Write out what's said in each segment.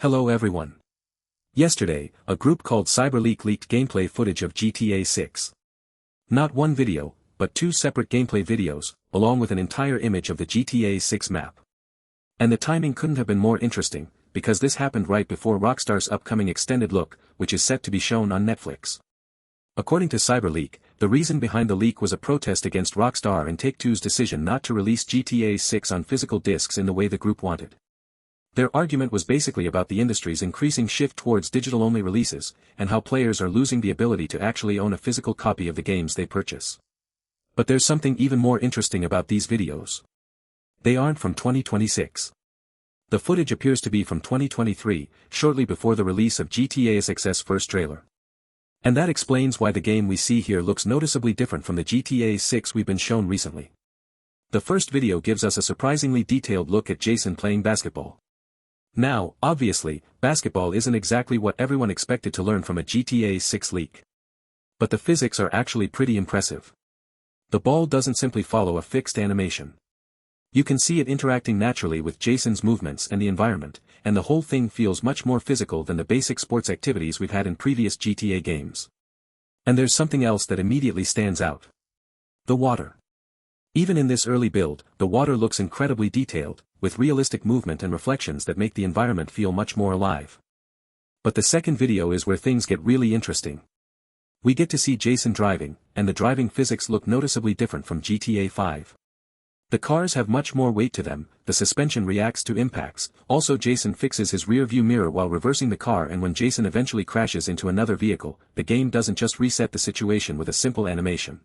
Hello everyone. Yesterday, a group called CyberLeak leaked gameplay footage of GTA 6. Not one video, but two separate gameplay videos, along with an entire image of the GTA 6 map. And the timing couldn't have been more interesting, because this happened right before Rockstar's upcoming extended look, which is set to be shown on Netflix. According to CyberLeak, the reason behind the leak was a protest against Rockstar and Take-Two's decision not to release GTA 6 on physical discs in the way the group wanted. Their argument was basically about the industry's increasing shift towards digital-only releases, and how players are losing the ability to actually own a physical copy of the games they purchase. But there's something even more interesting about these videos. They aren't from 2026. The footage appears to be from 2023, shortly before the release of GTA 6's first trailer. And that explains why the game we see here looks noticeably different from the GTA 6 we've been shown recently. The first video gives us a surprisingly detailed look at Jason playing basketball. Now, obviously, basketball isn't exactly what everyone expected to learn from a GTA 6 leak. But the physics are actually pretty impressive. The ball doesn't simply follow a fixed animation. You can see it interacting naturally with Jason's movements and the environment, and the whole thing feels much more physical than the basic sports activities we've had in previous GTA games. And there's something else that immediately stands out. The water. Even in this early build, the water looks incredibly detailed, with realistic movement and reflections that make the environment feel much more alive. But the second video is where things get really interesting. We get to see Jason driving, and the driving physics look noticeably different from GTA 5. The cars have much more weight to them, the suspension reacts to impacts, also Jason fixes his rear view mirror while reversing the car, and when Jason eventually crashes into another vehicle, the game doesn't just reset the situation with a simple animation.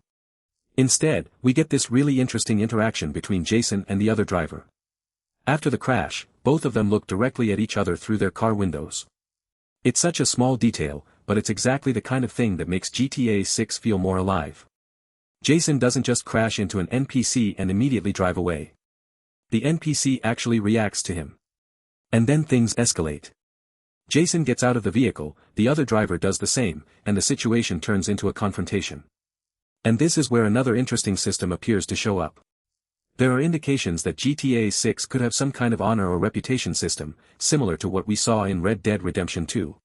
Instead, we get this really interesting interaction between Jason and the other driver. After the crash, both of them look directly at each other through their car windows. It's such a small detail, but it's exactly the kind of thing that makes GTA 6 feel more alive. Jason doesn't just crash into an NPC and immediately drive away. The NPC actually reacts to him. And then things escalate. Jason gets out of the vehicle, the other driver does the same, and the situation turns into a confrontation. And this is where another interesting system appears to show up. There are indications that GTA 6 could have some kind of honor or reputation system, similar to what we saw in Red Dead Redemption 2.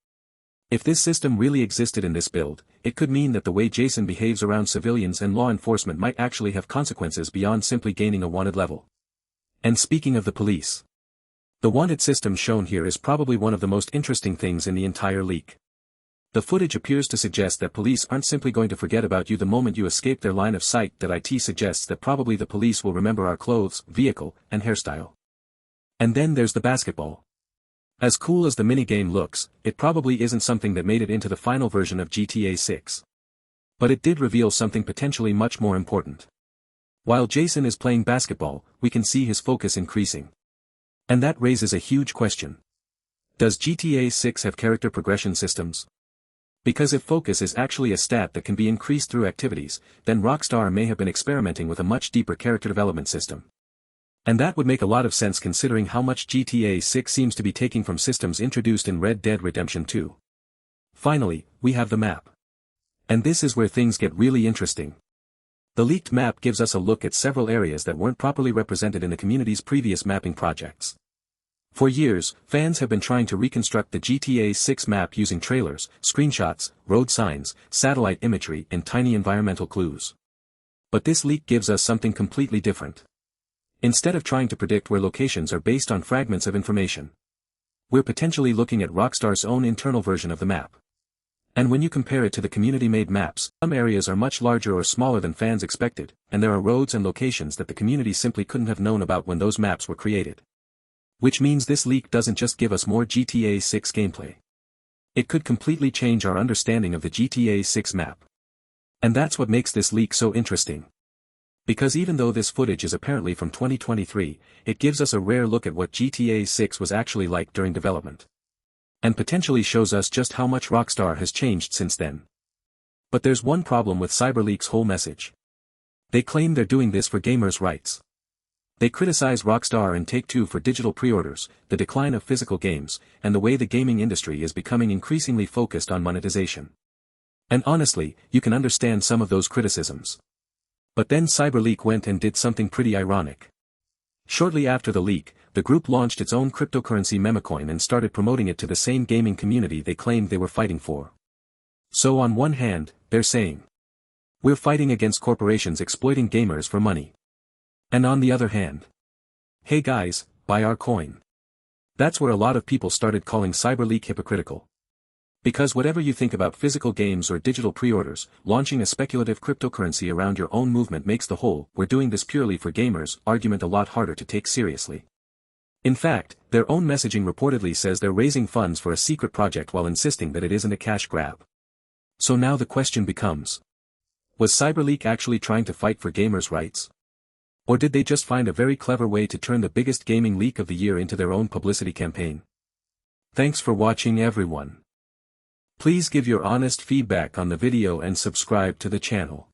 If this system really existed in this build, it could mean that the way Jason behaves around civilians and law enforcement might actually have consequences beyond simply gaining a wanted level. And speaking of the police, the wanted system shown here is probably one of the most interesting things in the entire leak. The footage appears to suggest that police aren't simply going to forget about you the moment you escape their line of sight. That IT suggests that probably the police will remember our clothes, vehicle, and hairstyle. And then there's the basketball. As cool as the minigame looks, it probably isn't something that made it into the final version of GTA 6. But it did reveal something potentially much more important. While Jason is playing basketball, we can see his focus increasing. And that raises a huge question. Does GTA 6 have character progression systems? Because if focus is actually a stat that can be increased through activities, then Rockstar may have been experimenting with a much deeper character development system. And that would make a lot of sense considering how much GTA 6 seems to be taking from systems introduced in Red Dead Redemption 2. Finally, we have the map. And this is where things get really interesting. The leaked map gives us a look at several areas that weren't properly represented in the community's previous mapping projects. For years, fans have been trying to reconstruct the GTA 6 map using trailers, screenshots, road signs, satellite imagery, and tiny environmental clues. But this leak gives us something completely different. Instead of trying to predict where locations are based on fragments of information, we're potentially looking at Rockstar's own internal version of the map. And when you compare it to the community-made maps, some areas are much larger or smaller than fans expected, and there are roads and locations that the community simply couldn't have known about when those maps were created. Which means this leak doesn't just give us more GTA 6 gameplay. It could completely change our understanding of the GTA 6 map. And that's what makes this leak so interesting. Because even though this footage is apparently from 2023, it gives us a rare look at what GTA 6 was actually like during development. And potentially shows us just how much Rockstar has changed since then. But there's one problem with CyberLeak's whole message. They claim they're doing this for gamers' rights. They criticize Rockstar and Take-Two for digital pre-orders, the decline of physical games, and the way the gaming industry is becoming increasingly focused on monetization. And honestly, you can understand some of those criticisms. But then CyberLeak went and did something pretty ironic. Shortly after the leak, the group launched its own cryptocurrency Memecoin and started promoting it to the same gaming community they claimed they were fighting for. So on one hand, they're saying, we're fighting against corporations exploiting gamers for money. And on the other hand, hey guys, buy our coin. That's where a lot of people started calling CyberLeak hypocritical. Because whatever you think about physical games or digital pre-orders, launching a speculative cryptocurrency around your own movement makes the whole "we're doing this purely for gamers" argument a lot harder to take seriously. In fact, their own messaging reportedly says they're raising funds for a secret project while insisting that it isn't a cash grab. So now the question becomes, was CyberLeak actually trying to fight for gamers' rights? Or did they just find a very clever way to turn the biggest gaming leak of the year into their own publicity campaign? Thanks for watching, everyone. Please give your honest feedback on the video and subscribe to the channel.